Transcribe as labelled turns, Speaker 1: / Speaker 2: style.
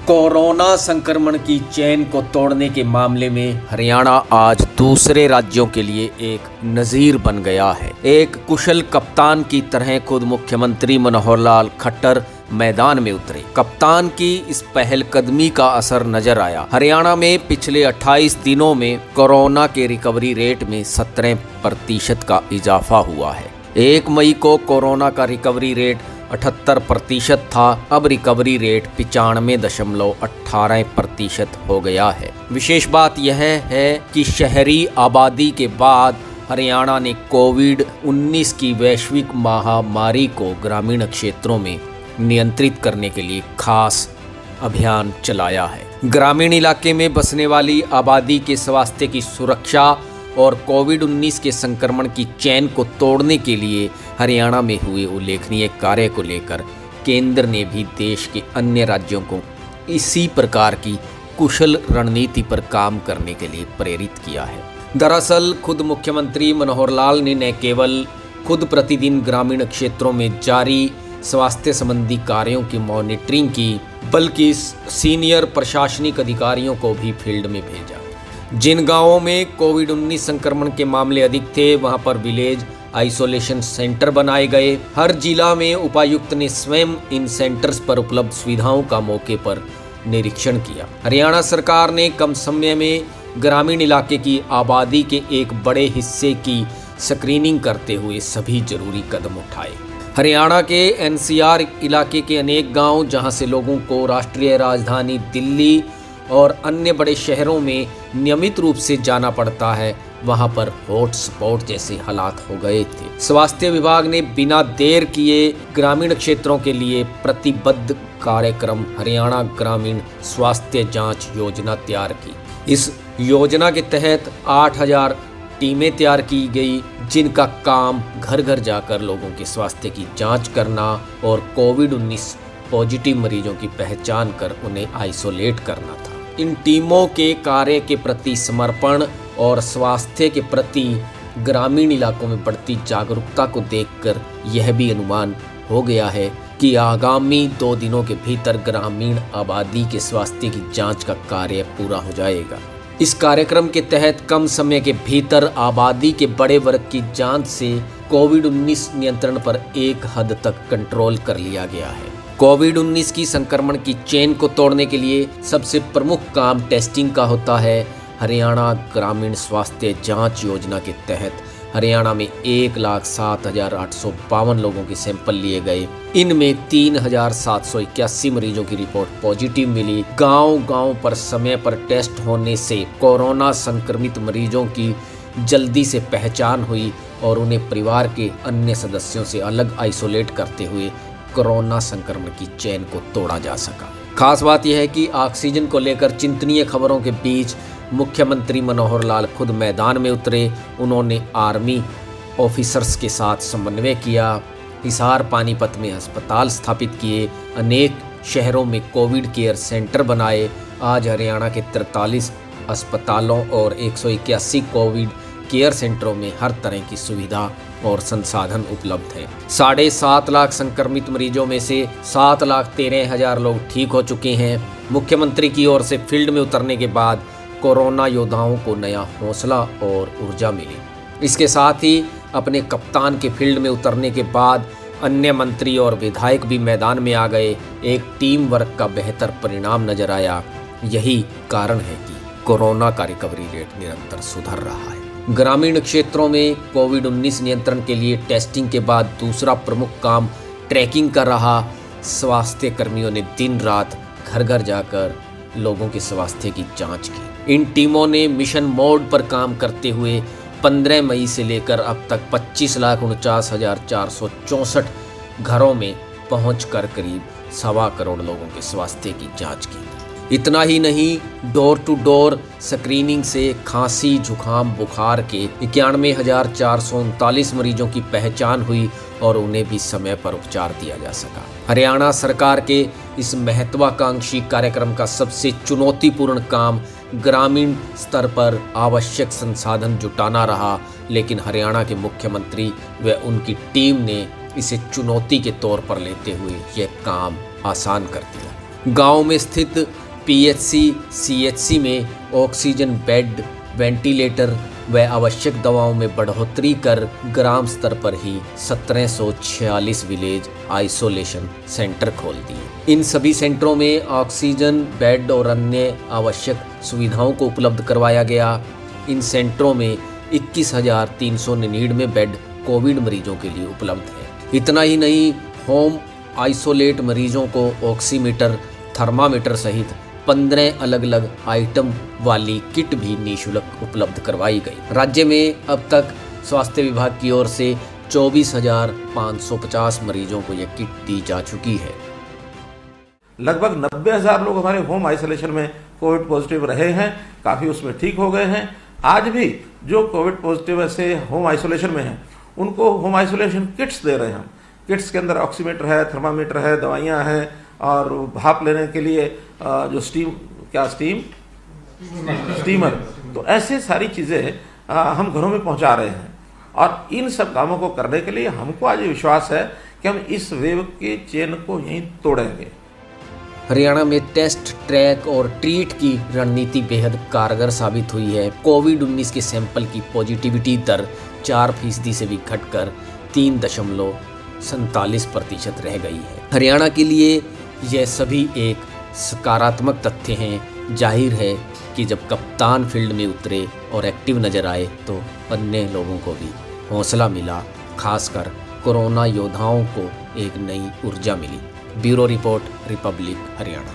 Speaker 1: Corona संक्रमण की chain को तोड़ने के मामले में हरियाणा आज दूसरे राज्यों के लिए एक नज़ीर बन गया है। एक कुशल कप्तान की तरह खुद मुख्यमंत्री मनोहर लाल खट्टर मैदान में उतरे। कप्तान की इस पहलकदमी का असर नजर आया। हरियाणा में पिछले 28 दिनों में कोरोना के रिकवरी रेट में 17% का इजाफा हुआ है। 1 मई को कोरोना का रिकवरी रेट 78% था। अब रिकवरी रेट 95.18% हो गया है। विशेष बात यह है कि शहरी आबादी के बाद हरियाणा ने कोविड-19 की वैश्विक महामारी को ग्रामीण क्षेत्रों में नियंत्रित करने के लिए खास अभियान चलाया है। ग्रामीण इलाके में बसने वाली आबादी के स्वास्थ्य की सुरक्षा और कोविड-19 के संक्रमण की चेन को तोड़ने के लिए हरियाणा में हुए उल्लेखनीय कार्य को लेकर केंद्र ने भी देश के अन्य राज्यों को इसी प्रकार की कुशल रणनीति पर काम करने के लिए प्रेरित किया है। दरअसल खुद मुख्यमंत्री मनोहर लाल ने न केवल खुद प्रतिदिन ग्रामीण क्षेत्रों में जारी स्वास्थ्य संबंधी कार्यों की मॉनिटरिंग की, बल्कि सीनियर प्रशासनिक अधिकारियों को भी फील्ड में भेजा। जिन गांवों में कोविड-19 संक्रमण के मामले अधिक थे, वहां पर विलेज आइसोलेशन सेंटर बनाए गए। हर जिला में उपायुक्त ने स्वयं इन सेंटर्स पर उपलब्ध सुविधाओं का मौके पर निरीक्षण किया। हरियाणा सरकार ने कम समय में ग्रामीण इलाके की आबादी के एक बड़े हिस्से की स्क्रीनिंग करते हुए सभी जरूरी कदम उठाए। हरियाणा के एनसीआर इलाके के अनेक गांव, जहां से लोगों को राष्ट्रीय राजधानी दिल्ली और अन्य बड़े शहरों में नियमित रूप से जाना पड़ता है, वहां पर हॉटस्पॉट जैसे हालात हो गए थे। स्वास्थ्य विभाग ने बिना देर किए ग्रामीण क्षेत्रों के लिए प्रतिबद्ध कार्यक्रम हरियाणा ग्रामीण स्वास्थ्य जांच योजना तैयार की। इस योजना के तहत 8000 टीमें तैयार की गई, जिनका काम घर घर जाकर लोगों के स्वास्थ्य की जांच करना और कोविड-19 पॉजिटिव मरीजों की पहचान कर उन्हें आइसोलेट करना था। इन टीमों के कार्य के प्रति समर्पण और स्वास्थ्य के प्रति ग्रामीण इलाकों में बढ़ती जागरूकता को देखकर यह भी अनुमान हो गया है कि आगामी 2 दिनों के भीतर ग्रामीण आबादी के स्वास्थ्य की जांच का कार्य पूरा हो जाएगा। इस कार्यक्रम के तहत कम समय के भीतर आबादी के बड़े वर्ग की जांच से कोविड-19 नियंत्रण पर एक हद तक कंट्रोल कर लिया गया है। कोविड-19 की संक्रमण की चेन को तोड़ने के लिए सबसे प्रमुख काम टेस्टिंग का होता है। हरियाणा ग्रामीण स्वास्थ्य जांच योजना के तहत हरियाणा में 1,07,852 लोगों के सैंपल लिए गए। इनमें 3,781 मरीजों की रिपोर्ट पॉजिटिव मिली। गांव-गांव पर समय पर टेस्ट होने से कोरोना संक्रमित मरीजों की जल्दी से पहचान हुई और उन्हें परिवार के अन्य सदस्यों से अलग आइसोलेट करते हुए कोरोना संक्रमण की चेन को तोड़ा जा सका। खास बात यह है कि ऑक्सीजन को लेकर चिंतनीय खबरों के बीच मुख्यमंत्री मनोहर लाल खुद मैदान में उतरे। उन्होंने आर्मी ऑफिसर्स के साथ समन्वय किया। हिसार पानीपत में अस्पताल स्थापित किए। अनेक शहरों में कोविड केयर सेंटर बनाए। आज हरियाणा के 43 अस्पतालों और 181 कोविड केयर सेंटरों में हर तरह की सुविधा और संसाधन उपलब्ध है। 7.5 लाख संक्रमित मरीजों में से 7,13,000 लोग ठीक हो चुके हैं। मुख्यमंत्री की ओर से फील्ड में उतरने के बाद कोरोना योद्धाओं को नया हौसला और ऊर्जा मिली। इसके साथ ही अपने कप्तान के फील्ड में उतरने के बाद अन्य मंत्री और विधायक भी मैदान में आ गए। एक टीम वर्क का बेहतर परिणाम नजर आया। यही कारण है कि कोरोना का रिकवरी रेट निरंतर सुधर रहा है। ग्रामीण क्षेत्रों में कोविड-19 नियंत्रण के लिए टेस्टिंग के बाद दूसरा प्रमुख काम ट्रैकिंग का रहा। स्वास्थ्य कर्मियों ने दिन रात घर घर जाकर लोगों के स्वास्थ्य की जांच की। इन टीमों ने मिशन मोड पर काम करते हुए 15 मई से लेकर अब तक 25,49,464 घरों में पहुंचकर करीब 1.25 करोड़ लोगों के स्वास्थ्य की जांच की। इतना ही नहीं, डोर टू डोर स्क्रीनिंग से खांसी, जुकाम, बुखार के 91,439 मरीजों की पहचान हुई और उन्हें भी समय पर उपचार दिया जा सका। हरियाणा सरकार के इस महत्वाकांक्षी कार्यक्रम का सबसे चुनौतीपूर्ण काम ग्रामीण स्तर पर आवश्यक संसाधन जुटाना रहा, लेकिन हरियाणा के मुख्यमंत्री व उनकी टीम ने इसे चुनौती के तौर पर लेते हुए यह काम आसान कर दिया। गांव में स्थित पीएचसी, सीएचसी में ऑक्सीजन बेड, वेंटिलेटर व आवश्यक दवाओं में बढ़ोतरी कर ग्राम स्तर पर ही 1746 विलेज आइसोलेशन सेंटर खोल दिए। इन सभी सेंटरों में ऑक्सीजन बेड और अन्य आवश्यक सुविधाओं को उपलब्ध करवाया गया। इन सेंटरों में 21,399 बेड कोविड मरीजों के लिए उपलब्ध है। इतना ही नहीं, होम आइसोलेट मरीजों को ऑक्सीमीटर, थर्मामीटर सहित 15 अलग अलग आइटम वाली किट भी निःशुल्क उपलब्ध करवाई गई। राज्य में अब तक स्वास्थ्य विभाग की ओर से 24,550 मरीजों को यह किट दी जा चुकी है।
Speaker 2: लगभग 90,000 लोग हमारे होम आइसोलेशन में कोविड पॉजिटिव रहे हैं, काफ़ी उसमें ठीक हो गए हैं। आज भी जो कोविड पॉजिटिव ऐसे होम आइसोलेशन में हैं, उनको होम आइसोलेशन किट्स दे रहे हैं हम। किट्स के अंदर ऑक्सीमीटर है, थर्मामीटर है, दवाइयाँ हैं और भाप लेने के लिए जो स्टीमर, तो ऐसे सारी चीज़ें हम घरों में पहुंचा रहे हैं। और इन सब कामों को करने के लिए हमको आज विश्वास है कि हम इस वेव के चेन को यहीं तोड़ेंगे।
Speaker 1: हरियाणा में टेस्ट, ट्रैक और ट्रीट की रणनीति बेहद कारगर साबित हुई है। कोविड-19 के सैंपल की पॉजिटिविटी दर 4% से भी घटकर 3.47% रह गई है। हरियाणा के लिए यह सभी एक सकारात्मक तथ्य हैं। जाहिर है कि जब कप्तान फील्ड में उतरे और एक्टिव नजर आए तो अन्य लोगों को भी हौसला मिला, खासकर कोरोना योद्धाओं को एक नई ऊर्जा मिली। Bureau report, Republic Haryana.